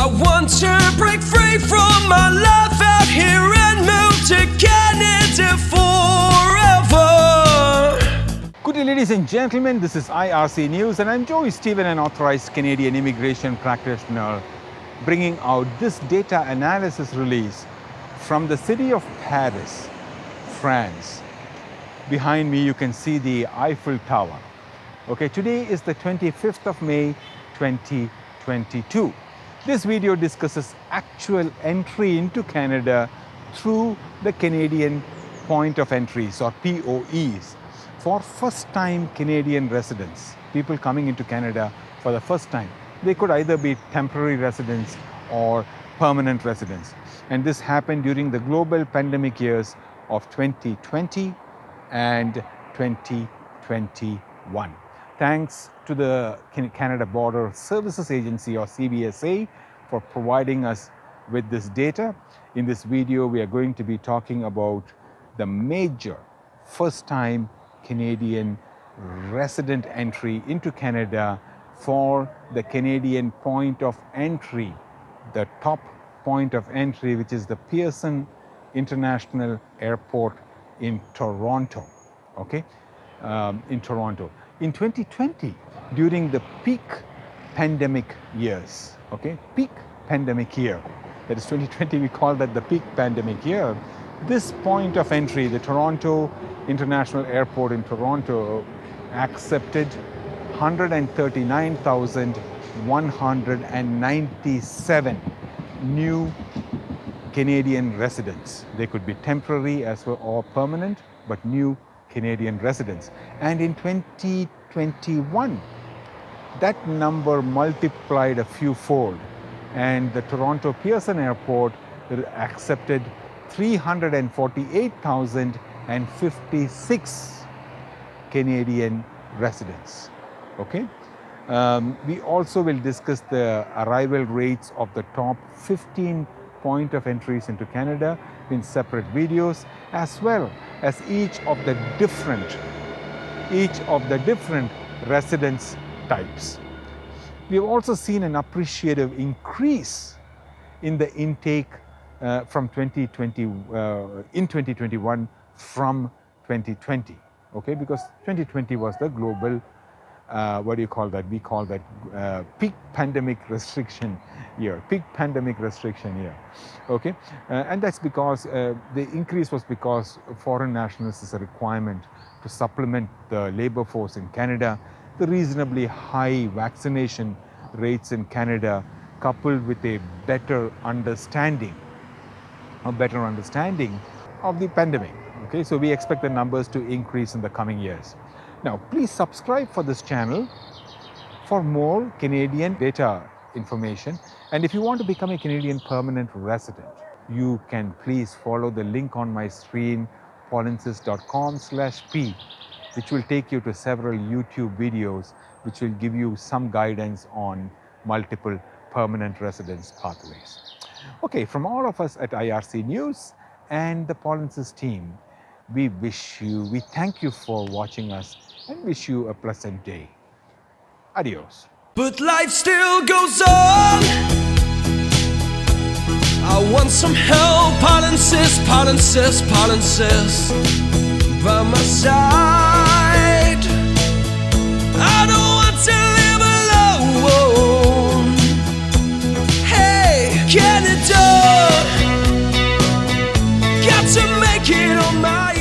I want to break free from my life out here and move to Canada forever. Good day, ladies and gentlemen, this is IRC News and I'm Joey Stephen, an authorized Canadian immigration practitioner, bringing out this data analysis release from the city of Paris, France. Behind me you can see the Eiffel Tower. Okay, today is the 25th of May 2022. This video discusses actual entry into Canada through the Canadian point of entries or POEs for first-time Canadian residents, people coming into Canada for the first time. They could either be temporary residents or permanent residents. And this happened during the global pandemic years of 2020 and 2021. Thanks to the Canada Border Services Agency or CBSA for providing us with this data. In this video, we are going to be talking about the major first-time Canadian resident entry into Canada for the Canadian point of entry, the top point of entry, which is the Pearson International Airport in Toronto, okay? In Toronto. In 2020, during the peak pandemic years, okay? Peak pandemic year, that is 2020, we call that the peak pandemic year. This point of entry, the Toronto International Airport in Toronto, accepted 139,197 new Canadian residents. They could be temporary as well or permanent, but new Canadian residents. And in 2021, that number multiplied a few fold, and the Toronto Pearson Airport accepted 348,056 Canadian residents. Okay. We also will discuss the arrival rates of the top 15 point of entries into Canada in separate videos, as well as each of the different residence types. We have also seen an appreciative increase in the intake from 2020 in 2021 from 2020. Okay, because 2020 was the global what do you call that? We call that peak pandemic restriction year. Okay, and that's because the increase was because foreign nationals is a requirement to supplement the labor force in Canada. The reasonably high vaccination rates in Canada, coupled with a better understanding of the pandemic. Okay, so we expect the numbers to increase in the coming years. Now, please subscribe for this channel for more Canadian data information. And if you want to become a Canadian permanent resident, you can please follow the link on my screen, paulinsis.com/p, which will take you to several YouTube videos, which will give you some guidance on multiple permanent residence pathways. Okay, from all of us at IRC News and the Paulinsis team, we thank you for watching us and wish you a pleasant day. Adios. But life still goes on. I want some help, Paulinsis by my side. I don't want to live alone. Hey, Canada, got to make it on my